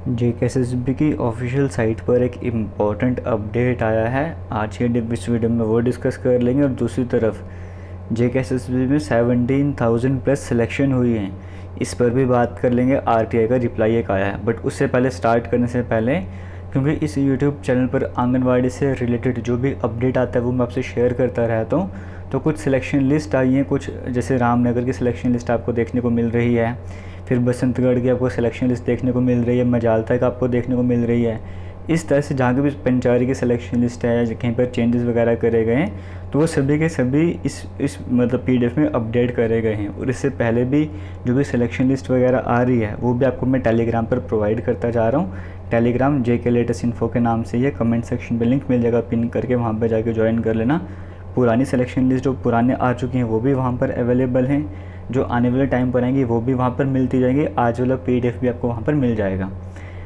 JKSSB की official site पर एक इम्पॉर्टेंट अपडेट आया है। आज के इस वीडियो में वो डिस्कस कर लेंगे। और दूसरी तरफ जेकेएसएसबी में 17,000 प्लस सिलेक्शन हुई हैं, इस पर भी बात कर लेंगे। आरटीआई का रिप्लाई एक आया है, बट उससे पहले स्टार्ट करने से पहले, क्योंकि इस यूट्यूब चैनल पर आंगनवाड़ी से रिलेटेड जो भी अपडेट आता है वो मैं आपसे शेयर करता रहता हूँ। तो कुछ सिलेक्शन लिस्ट आई हैं, कुछ जैसे रामनगर की सिलेक्शन लिस्ट आपको देखने को मिल रही है, फिर बसंतगढ़ की आपको सिलेक्शन लिस्ट देखने को मिल रही है, मजालता का आपको देखने को मिल रही है। इस तरह से जहाँ की भी पंचायत की सिलेक्शन लिस्ट है या कहीं पर चेंजेस वगैरह करे गए हैं तो वो सभी के सभी इस मतलब पीडीएफ में अपडेट करे गए हैं। और इससे पहले भी जो भी सिलेक्शन लिस्ट वगैरह आ रही है वो भी आपको मैं टेलीग्राम पर प्रोवाइड करता जा रहा हूँ। टेलीग्राम जेके लेटेस्ट इन्फो के नाम से, ये कमेंट सेक्शन पर लिंक मिल जाएगा, पिन करके वहाँ पर जाके ज्वाइन कर लेना। पुरानी सिलेक्शन लिस्ट जो पुराने आ चुकी हैं वो भी वहाँ पर अवेलेबल हैं, जो आने वाले टाइम पर आएंगी वो भी वहाँ पर मिलती जाएंगी। आज वाला पीडीएफ भी आपको वहाँ पर मिल जाएगा।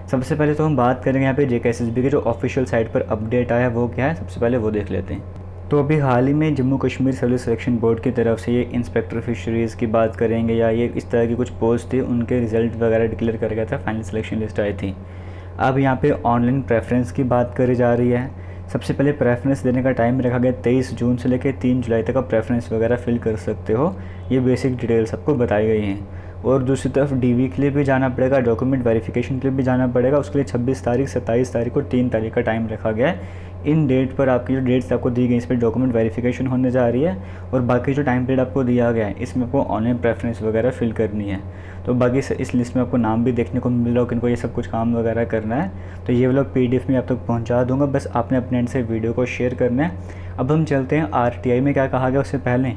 सबसे पहले तो हम बात करेंगे यहाँ पे जेकेएसएसबी के जो ऑफिशियल साइट पर अपडेट आया है वो क्या है, सबसे पहले वो देख लेते हैं। तो अभी हाल ही में Jammu Kashmir service selection board की तरफ से ये इंस्पेक्टर फिशरीज़ की बात करेंगे या ये इस तरह की कुछ पोस्ट थी, उनके रिज़ल्ट वगैरह डिक्लेयर कर गया था, फाइनल सिलेक्शन लिस्ट आई थी। अब यहाँ पे ऑनलाइन प्रेफरेंस की बात करी जा रही है। सबसे पहले प्रेफरेंस देने का टाइम रखा गया 23 जून से लेकर 3 जुलाई तक आप प्रेफरेंस वगैरह फिल कर सकते हो। ये बेसिक डिटेल्स आपको बताई गई हैं। और दूसरी तरफ डीवी के लिए भी जाना पड़ेगा, डॉक्यूमेंट वेरिफिकेशन के लिए भी जाना पड़ेगा। उसके लिए 26 तारीख, 27 तारीख और 3 तारीख का टाइम रखा गया है। इन डेट पर आपकी जो डेट्स आपको दी गई इस पर डॉक्यूमेंट वेरिफिकेशन होने जा रही है। और बाकी जो टाइम पीरियड आपको दिया गया है इसमें आपको ऑनलाइन प्रेफरेंस वगैरह फिल करनी है। तो बाकी इस लिस्ट में आपको नाम भी देखने को मिल रहा हो किनको ये सब कुछ काम वगैरह करना है। तो ये वाला पीडीएफ में आप तक पहुंचा दूंगा, बस आपने अपने एंड से वीडियो को शेयर करना है। अब हम चलते हैं आरटीआई में क्या कहा गया। उससे पहले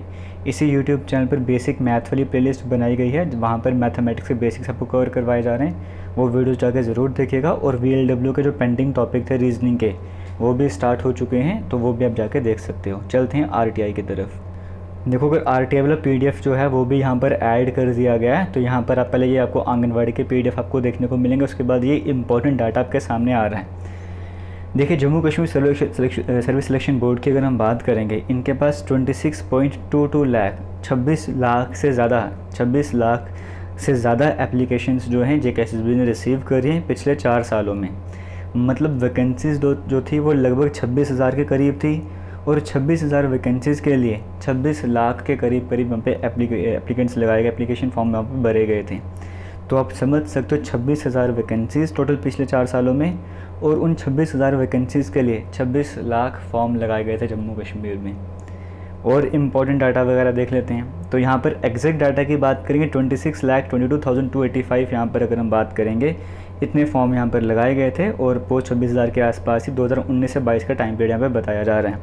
इसी यूट्यूब चैनल पर बेसिक मैथ वाली प्लेलिस्ट बनाई गई है, वहाँ पर मैथमेटिक्स के बेसिक्स आपको कवर करवाए जा रहे हैं। वो वीडियोस जाकर ज़रूर देखिएगा। और वीएलडब्ल्यू के जो पेंडिंग टॉपिक थे रीजनिंग के वो भी स्टार्ट हो चुके हैं, तो वो भी आप जाके देख सकते हो। चलते हैं आरटीआई की तरफ। देखो, अगर आरटीआई वाला पीडीएफ जो है वो भी यहाँ पर ऐड कर दिया गया है। तो यहाँ पर आप पहले ये आपको आंगनवाड़ी के पीडीएफ आपको देखने को मिलेंगे, उसके बाद ये इंपॉर्टेंट डाटा आपके सामने आ रहा है। देखिए, Jammu Kashmir service selection board की अगर हम बात करेंगे, इनके पास 26.22 लाख 26 लाख से ज़्यादा एप्लीकेशंस जो हैं जेकेएसएसबी ने रिसीव करी हैं पिछले 4 सालों में। मतलब वैकेंसीज़ जो थी वो लगभग 26,000 के करीब थी। और 26,000 वैकेंसीज़ के लिए 26 लाख के करीब वहाँ पे एप्लीकेंट्स लगाए गए, एप्लीकेशन फॉर्म वहाँ पर भरे गए थे। तो आप समझ सकते हो 26,000 वैकेंसीज़ टोटल पिछले 4 सालों में, और उन 26,000 वैकेंसीज़ के लिए 26 लाख फॉर्म लगाए गए थे जम्मू कश्मीर में। और इम्पॉर्टेंट डाटा वगैरह देख लेते हैं। तो यहाँ पर एग्जैक्ट डाटा की बात करेंगे 26,22,285 यहाँ पर अगर हम बात करेंगे, इतने फॉर्म यहाँ पर लगाए गए थे। और पोस्ट 26,000 के आसपास ही 2019 से 22 का टाइम पीरियड यहाँ पर बताया जा रहा है।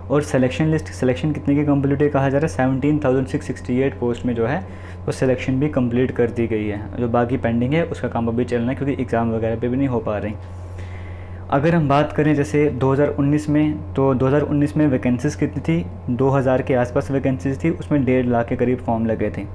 और सिलेक्शन कितने की कंप्लीट है कहा जा रहा है, 17,668 पोस्ट में जो है वो सिलेक्शन भी कंप्लीट कर दी गई है। जो बाकी पेंडिंग है उसका काम अभी चलना है, क्योंकि एग्ज़ाम वगैरह पे भी नहीं हो पा रही। अगर हम बात करें जैसे 2019 में, तो 2019 में वैकेंसीज़ कितनी थी, 2,000 के आसपास वैकेंसीज़ थी, उसमें 1.5 लाख के करीब फॉर्म लगे थे।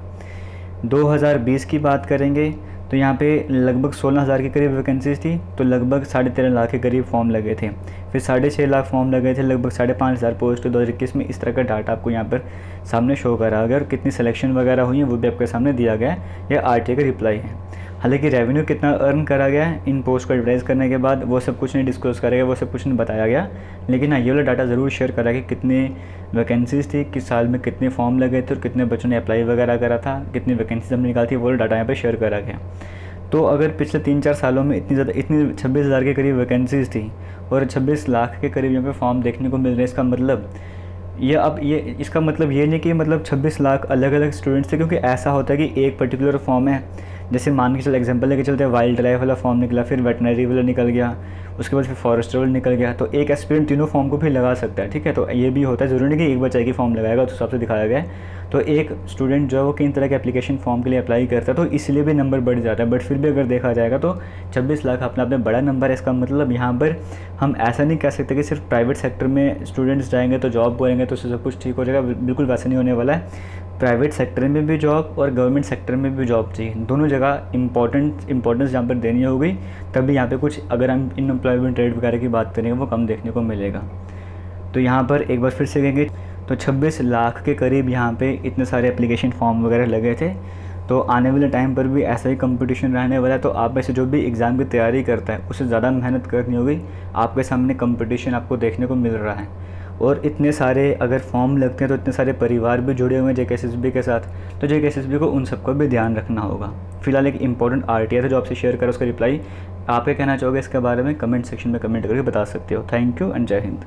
2020 की बात करेंगे तो यहाँ पे लगभग 16,000 के करीब वैकेंसीज़ थी, तो लगभग 13.5 लाख के करीब फॉर्म लगे थे। फिर 6.5 लाख फॉर्म लगे थे, लगभग 5,500 पोस्ट 2021 में। इस तरह का डाटा आपको यहाँ पर सामने शो करा गया। और कितनी सिलेक्शन वगैरह हुई है वो भी आपके सामने दिया गया है। यह आरटीआई का रिप्लाई है। हालांकि रेवेन्यू कितना अर्न करा गया है इन पोस्ट को एडवर्टाइज़ करने के बाद वो सब कुछ नहीं डिस्क्लोज करा गया, वो सब कुछ नहीं बताया गया। लेकिन हाँ, ये वाला डाटा ज़रूर शेयर करा कि कितने वैकेंसीज़ थी, किस साल में कितने फॉर्म लगे थे और कितने बच्चों ने अप्लाई वगैरह करा था, कितनी वैकेंसीज हमने निकाली थी, वो डाटा यहाँ पे शेयर करा गया। तो अगर पिछले 3-4 सालों में इतनी 26,000 के करीब वैकेंसीज़ थी और 26 लाख के करीब यहाँ पे फॉर्म देखने को मिल रहे हैं, इसका मतलब ये नहीं कि मतलब 26 लाख अलग अलग स्टूडेंट्स थे। क्योंकि ऐसा होता है कि एक पर्टिकुलर फॉर्म है, जैसे मान के चलो एग्जांपल लेके चलते हैं, वाइल्ड लाइफ वाला फॉर्म निकला, फिर वेटनरी वाला निकल गया, उसके बाद फिर फॉरेस्टर वाला निकल गया। तो एक एस्पिरेंट तीनों फॉर्म को भी लगा सकता है, ठीक है। तो ये भी होता है, ज़रूरी नहीं कि एक बच्चा की फॉर्म लगाएगा तो सबसे दिखाया गया है। तो एक स्टूडेंट जो है वो कई तरह के एप्लीकेशन फॉर्म के लिए अप्लाई करता है, तो इसलिए भी नंबर बढ़ जाता है। बट फिर भी अगर देखा जाएगा तो 26 लाख अपने आप में बड़ा नंबर है। इसका मतलब यहाँ पर हम ऐसा नहीं कह सकते कि सिर्फ प्राइवेट सेक्टर में स्टूडेंट्स जाएंगे तो जॉब बोलेंगे तो उससे सब कुछ ठीक हो जाएगा। बिल्कुल वैसा नहीं होने वाला है। प्राइवेट सेक्टर में भी जॉब और गवर्नमेंट सेक्टर में भी जॉब चाहिए, दोनों जगह इंपॉर्टेंस जहाँ पर देनी होगी, तभी यहाँ पे कुछ अगर हम अनएम्प्लॉयमेंट रेट वगैरह की बात करेंगे वो कम देखने को मिलेगा। तो यहाँ पर एक बार फिर से कहेंगे तो 26 लाख के करीब यहाँ पे इतने सारे एप्लीकेशन फॉर्म वगैरह लगे थे। तो आने वाले टाइम पर भी ऐसा ही कंपटीशन रहने वाला है। तो आप में से जो भी एग्ज़ाम की तैयारी करता है उसे ज़्यादा मेहनत करनी होगी। आपके सामने कंपटीशन आपको देखने को मिल रहा है, और इतने सारे अगर फॉर्म लगते हैं तो इतने सारे परिवार भी जुड़े हुए हैं JKSSB के साथ, तो JKSSB को उन सबको भी ध्यान रखना होगा। फिलहाल एक इंपॉर्टेंट RTI था जो आपसे शेयर करा, उसका रिप्लाई आप क्या कहना चाहोगे इसके बारे में कमेंट सेक्शन में कमेंट करके बता सकते हो। थैंक यू एंड जय हिंद।